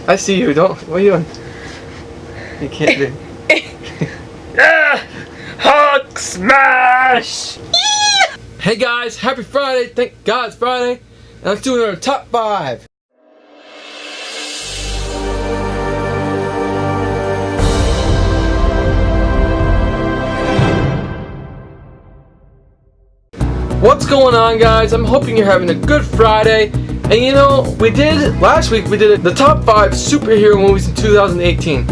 I see you. Don't. What are you doing? You can't do. Hulk smash! Hey guys, happy Friday. Thank God it's Friday. And let's do our top 5. What's going on, guys? I'm hoping you're having a good Friday. And you know, last week we did the top 5 superhero movies in 2018.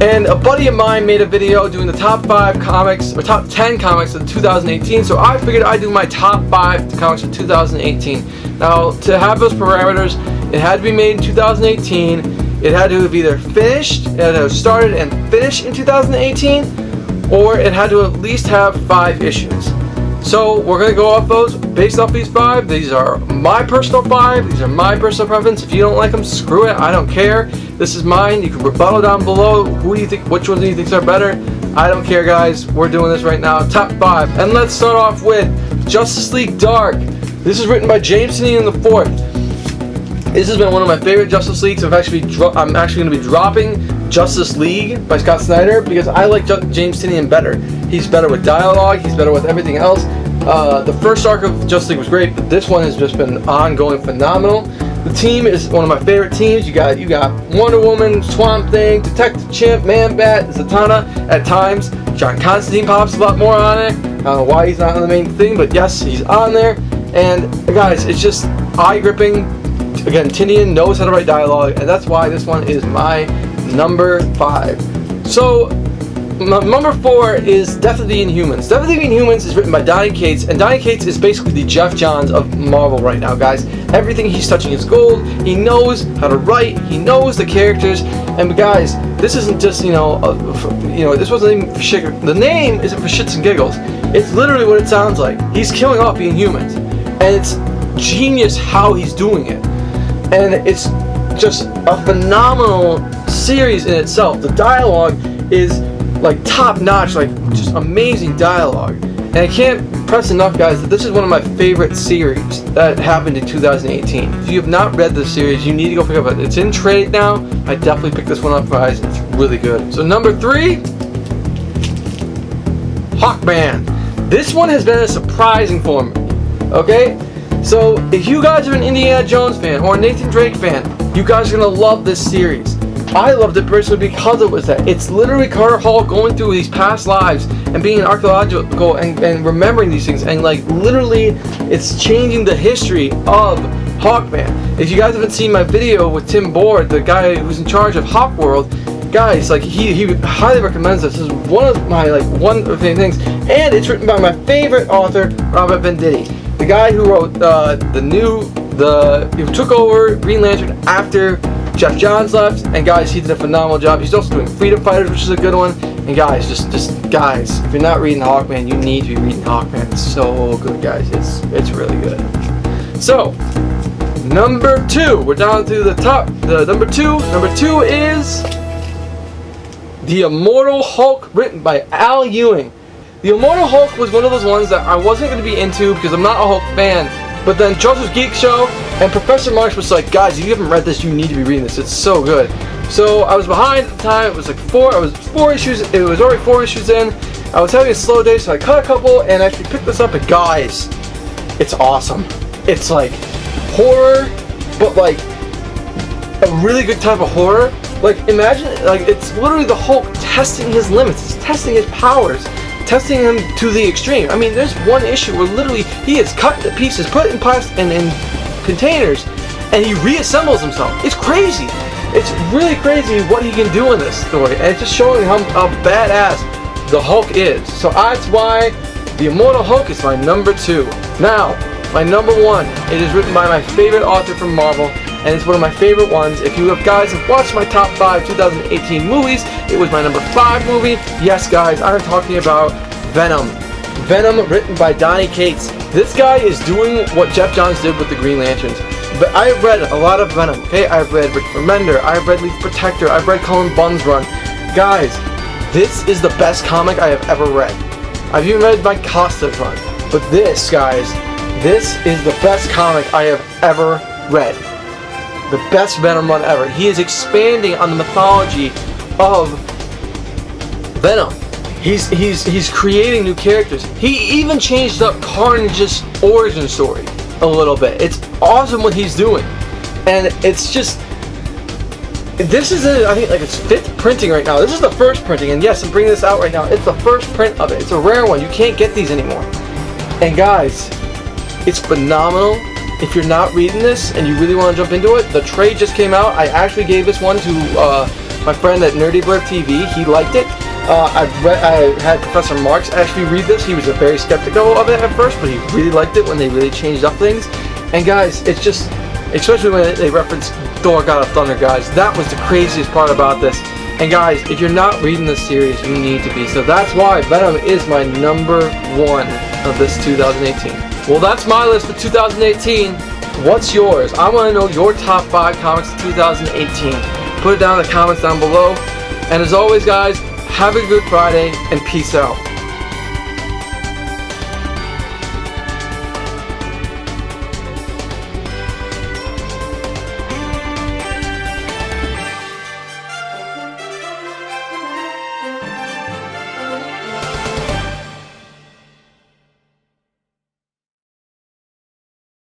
And a buddy of mine made a video doing the top 5 comics, or top 10 comics of 2018, so I figured I'd do my top 5 comics of 2018. Now, to have those parameters, it had to be made in 2018, it had to have either finished, it had to have started and finished in 2018, or it had to at least have 5 issues. So we're going to go off those, based off these 5. These are my personal 5, these are my personal preference. If you don't like them, screw it, I don't care. This is mine. You can rebuttal down below. Who do you think, which ones do you think are better? I don't care, guys. We're doing this right now. Top 5. And let's start off with Justice League Dark. This is written by James Tynion IV. This has been one of my favorite Justice Leagues. I'm actually going to be dropping Justice League by Scott Snyder because I like James Tynion better. He's better with dialogue. He's better with everything else. The first arc of Justice League was great, but this one has just been ongoing phenomenal. The team is one of my favorite teams. You got Wonder Woman, Swamp Thing, Detective Chimp, Man-Bat, Zatanna at times. John Constantine pops a lot more on it. I don't know why he's not on the main thing, but yes, he's on there. And guys, it's just eye-gripping. Again, Tynion knows how to write dialogue, and that's why this one is my number 5. So, number 4 is Death of the Inhumans. Death of the Inhumans is written by Donny Cates, and Donny Cates is basically the Jeff Johns of Marvel right now, guys. Everything he's touching is gold. He knows how to write. He knows the characters. And guys, this isn't just this wasn't even for shit. The name isn't for shits and giggles. It's literally what it sounds like. He's killing off the Inhumans, and it's genius how he's doing it. And it's just a phenomenal series in itself. The dialogue is like top notch, like just amazing dialogue. And I can't press enough, guys, that this is one of my favorite series that happened in 2018. If you have not read this series, you need to go pick up it. It's in trade now. I definitely picked this one up, guys. It's really good. So number 3, Hawkman. This one has been surprising for me. Okay? So if you guys are an Indiana Jones fan or a Nathan Drake fan, you guys are gonna love this series. I loved it personally because it was that. It's literally Carter Hall going through these past lives and being archaeological and remembering these things, and like literally it's changing the history of Hawkman. If you guys haven't seen my video with Tim Board, the guy who's in charge of Hawk World, guys, like he highly recommends this. This is one of my one of the things, and it's written by my favorite author, Robert Venditti, the guy who wrote who took over Green Lantern after Jeff Johns left, and guys, he did a phenomenal job. He's also doing Freedom Fighters, which is a good one. And guys, just guys, if you're not reading Hawkman, you need to be reading Hawkman. It's so good, guys. It's really good. So, number 2, we're down to the top. Number 2 is The Immortal Hulk, written by Al Ewing. The Immortal Hulk was one of those ones that I wasn't going to be into because I'm not a Hulk fan. But then Joseph's Geek Show and Professor Marks was like, guys, if you haven't read this, you need to be reading this. It's so good. So I was behind at the time. It was like 4 issues. It was already 4 issues in. I was having a slow day, so I cut a couple and actually picked this up. And guys, it's awesome. It's like horror, but like a really good type of horror. Like imagine, like it's literally the Hulk testing his limits. It's testing his powers. Testing him to the extreme. I mean, there's one issue where literally he is cut into pieces, put in plastic in containers, and he reassembles himself. It's crazy. It's really crazy what he can do in this story, and it's just showing how badass the Hulk is. So that's why The Immortal Hulk is my number 2. Now, my number 1. It is written by my favorite author from Marvel, and it's one of my favorite ones. If you guys have watched my top 5 2018 movies, it was my number 5 movie. Yes, guys, I'm talking about Venom. Venom, written by Donny Cates. This guy is doing what Jeff Johns did with the Green Lanterns. But I've read a lot of Venom. Okay, I've read Rick Remender, I've read Leaf Protector, I've read Cullen Bunn's run. Guys, this is the best comic I have ever read. I've even read Mike Costa's run. But this, guys, this is the best comic I have ever read. the best Venom run ever. He is expanding on the mythology of Venom. He's creating new characters. He even changed up Carnage's origin story a little bit. It's awesome what he's doing, and it's just, this is I think like its 5th printing right now. This is the first printing, and yes, I'm bringing this out right now. It's the first print of it. It's a rare one. You can't get these anymore. And guys, it's phenomenal. If you're not reading this and you really want to jump into it, the trade just came out. I actually gave this one to my friend at Nerdy Blurb TV. He liked it. I had Professor Marks actually read this. He was very skeptical of it at first, but he really liked it when they really changed up things. And guys, it's just, especially when they reference Thor God of Thunder, guys, that was the craziest part about this. And guys, if you're not reading this series, you need to be. So that's why Venom is my number 1 of this 2018. Well, that's my list for 2018. What's yours? I want to know your top 5 comics of 2018. Put it down in the comments down below. And as always, guys, have a good Friday and peace out.